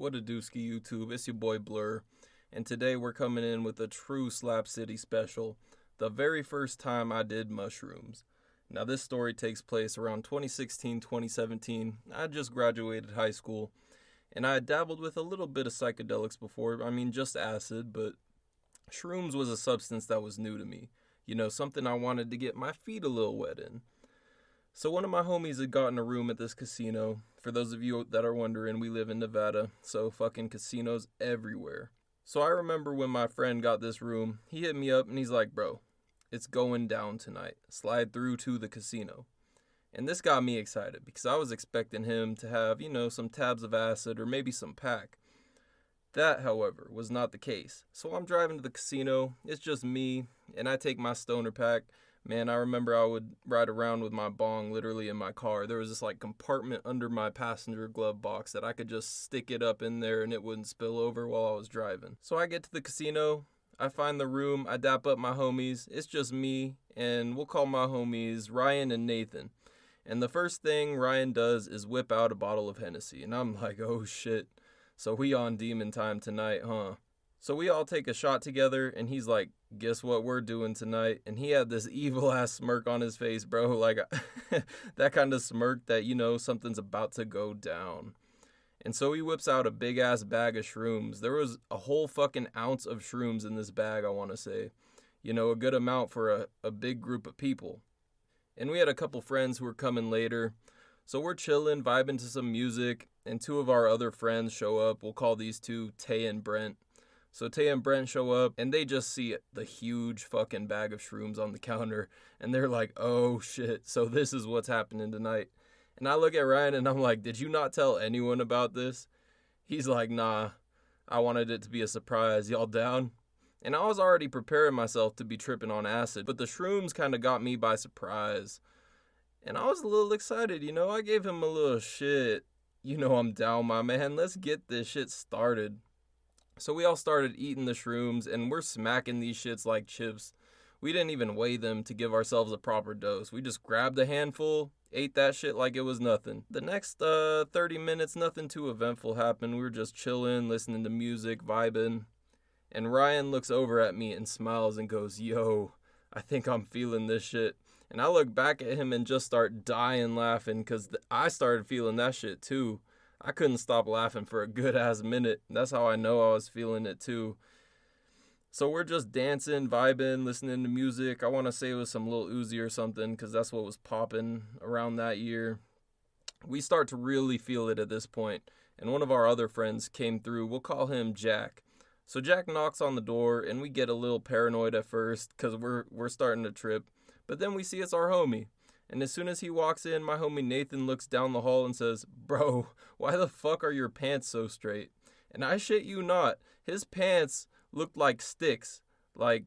What a dooski YouTube, it's your boy Blur, and today we're coming in with a true Slap City special, the very first time I did mushrooms. Now this story takes place around 2016-2017, I just graduated high school, and I had dabbled with a little bit of psychedelics before, just acid, but shrooms was a substance that was new to me, something I wanted to get my feet a little wet in. So one of my homies had gotten a room at this casino. For those of you that are wondering, we live in Nevada, so fucking casinos everywhere. So I remember when my friend got this room, he hit me up and he's like, bro, it's going down tonight. Slide through to the casino. And this got me excited because I was expecting him to have, some tabs of acid or maybe some pack. That, however, was not the case. So I'm driving to the casino, it's just me, and I take my stoner pack. Man, I remember I would ride around with my bong literally in my car. There was this compartment under my passenger glove box that I could just stick it up in there and it wouldn't spill over while I was driving. So I get to the casino, I find the room, I dap up my homies. It's just me, and we'll call my homies Ryan and Nathan. And the first thing Ryan does is whip out a bottle of Hennessy. And I'm like, oh shit. So we on demon time tonight, huh? So we all take a shot together, and he's like, guess what we're doing tonight? And he had this evil-ass smirk on his face, bro. That kind of smirk that, something's about to go down. And so he whips out a big-ass bag of shrooms. There was a whole fucking ounce of shrooms in this bag, I want to say. A good amount for a big group of people. And we had a couple friends who were coming later. So we're chilling, vibing to some music, and two of our other friends show up. We'll call these two Tay and Brent. So Tay and Brent show up, and they just see the huge fucking bag of shrooms on the counter, and they're like, oh shit, so this is what's happening tonight. And I look at Ryan, and I'm like, did you not tell anyone about this? He's like, nah, I wanted it to be a surprise. Y'all down? And I was already preparing myself to be tripping on acid, but the shrooms kind of got me by surprise. And I was a little excited, I gave him a little shit. I'm down, my man. Let's get this shit started. So we all started eating the shrooms, and we're smacking these shits like chips. We didn't even weigh them to give ourselves a proper dose. We just grabbed a handful, ate that shit like it was nothing. The next 30 minutes, nothing too eventful happened. We were just chilling, listening to music, vibing. And Ryan looks over at me and smiles and goes, yo, I think I'm feeling this shit. And I look back at him and just start dying laughing because I started feeling that shit too. I couldn't stop laughing for a good-ass minute. That's how I know I was feeling it, too. So we're just dancing, vibing, listening to music. I want to say it was some Lil Uzi or something, because that's what was popping around that year. We start to really feel it at this point, and one of our other friends came through. We'll call him Jack. So Jack knocks on the door, and we get a little paranoid at first, because we're starting to trip. But then we see it's our homie. And as soon as he walks in, my homie Nathan looks down the hall and says, bro, why the fuck are your pants so straight? And I shit you not, his pants looked like sticks. I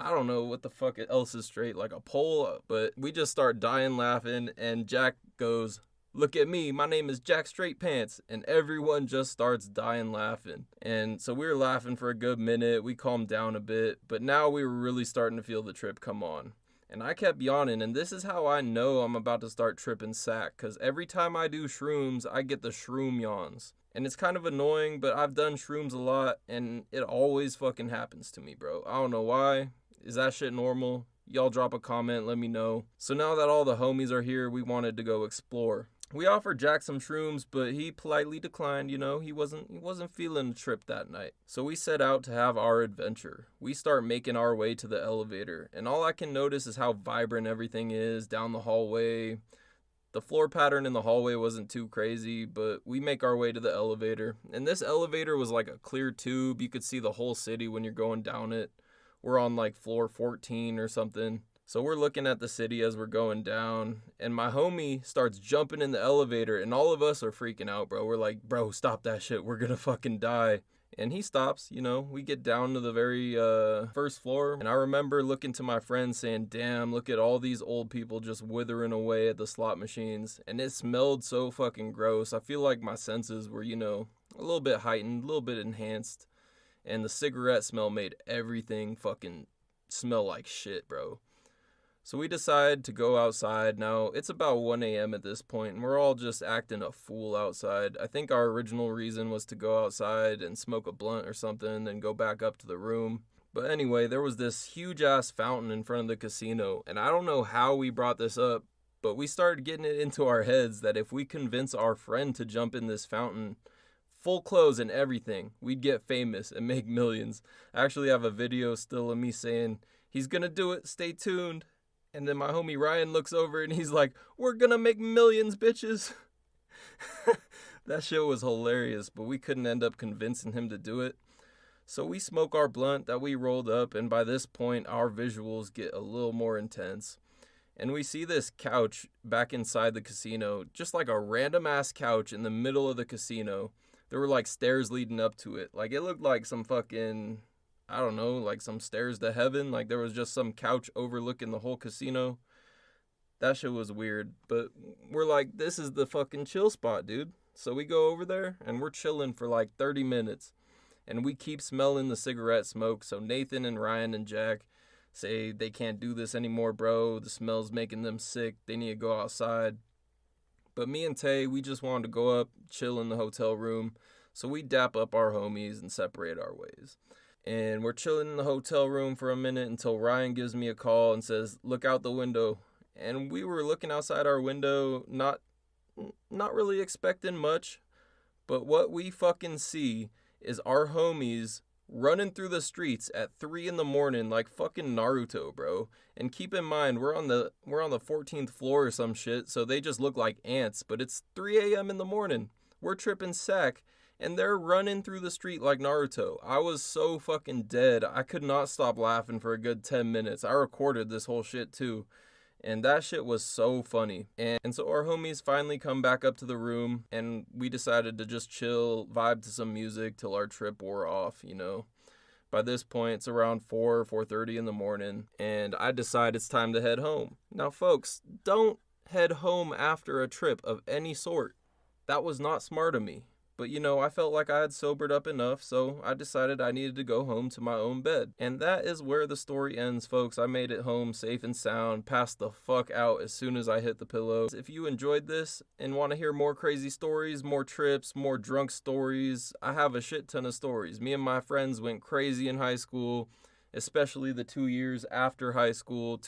don't know what the fuck else is straight, like a pole. But we just start dying laughing, and Jack goes, look at me, my name is Jack Straight Pants. And everyone just starts dying laughing. And so we were laughing for a good minute, we calmed down a bit, but now we were really starting to feel the trip come on. And I kept yawning, and this is how I know I'm about to start tripping sack, because every time I do shrooms, I get the shroom yawns. And it's kind of annoying, but I've done shrooms a lot, and it always fucking happens to me, bro. I don't know why. Is that shit normal? Y'all drop a comment, let me know. So now that all the homies are here, we wanted to go explore. We offered Jack some shrooms, but he politely declined, he wasn't feeling the trip that night. So we set out to have our adventure. We start making our way to the elevator, and all I can notice is how vibrant everything is down the hallway. The floor pattern in the hallway wasn't too crazy, but we make our way to the elevator. And this elevator was like a clear tube. You could see the whole city when you're going down it. We're on floor 14 or something. So we're looking at the city as we're going down, and my homie starts jumping in the elevator, and all of us are freaking out, bro. We're like, bro, stop that shit. We're gonna fucking die. And he stops, we get down to the very first floor, and I remember looking to my friends saying, damn, look at all these old people just withering away at the slot machines, and it smelled so fucking gross. I feel like my senses were, a little bit heightened, a little bit enhanced, and the cigarette smell made everything fucking smell like shit, bro. So we decide to go outside. Now, it's about 1 a.m. at this point, and we're all just acting a fool outside. I think our original reason was to go outside and smoke a blunt or something, then go back up to the room. But anyway, there was this huge-ass fountain in front of the casino, and I don't know how we brought this up, but we started getting it into our heads that if we convince our friend to jump in this fountain, full clothes and everything, we'd get famous and make millions. I actually have a video still of me saying, "He's gonna do it, stay tuned." And then my homie Ryan looks over and he's like, "We're gonna make millions, bitches." That shit was hilarious, but we couldn't end up convincing him to do it. So we smoke our blunt that we rolled up, and by this point, our visuals get a little more intense. And we see this couch back inside the casino, just like a random ass couch in the middle of the casino. There were like stairs leading up to it. Like it looked like some fucking, I don't know, like some stairs to heaven. Like there was just some couch overlooking the whole casino. That shit was weird. But we're like, this is the fucking chill spot, dude. So we go over there and we're chilling for like 30 minutes. And we keep smelling the cigarette smoke. So Nathan and Ryan and Jack say they can't do this anymore, bro. The smell's making them sick. They need to go outside. But me and Tay, we just wanted to go up, chill in the hotel room. So we dap up our homies and separate our ways. And we're chilling in the hotel room for a minute until Ryan gives me a call and says, "Look out the window." And we were looking outside our window, not really expecting much. But what we fucking see is our homies running through the streets at 3 in the morning like fucking Naruto, bro. And keep in mind, we're on the 14th floor or some shit, so they just look like ants. But it's 3 a.m. in the morning. We're tripping sack, and they're running through the street like Naruto. I was so fucking dead. I could not stop laughing for a good 10 minutes. I recorded this whole shit too. And that shit was so funny. And so our homies finally come back up to the room, and we decided to just chill, vibe to some music till our trip wore off, you know. By this point, it's around 4:30 in the morning, and I decide it's time to head home. Now, folks, don't head home after a trip of any sort. That was not smart of me. But, you know, I felt like I had sobered up enough, so I decided I needed to go home to my own bed. And that is where the story ends, folks. I made it home safe and sound, passed the fuck out as soon as I hit the pillow. If you enjoyed this and want to hear more crazy stories, more trips, more drunk stories, I have a shit ton of stories. Me and my friends went crazy in high school, especially the 2 years after high school,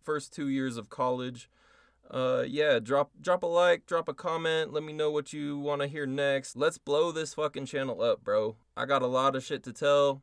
first 2 years of college. Yeah, drop a like, drop a comment, let me know what you want to hear next. Let's blow this fucking channel up, bro. I got a lot of shit to tell,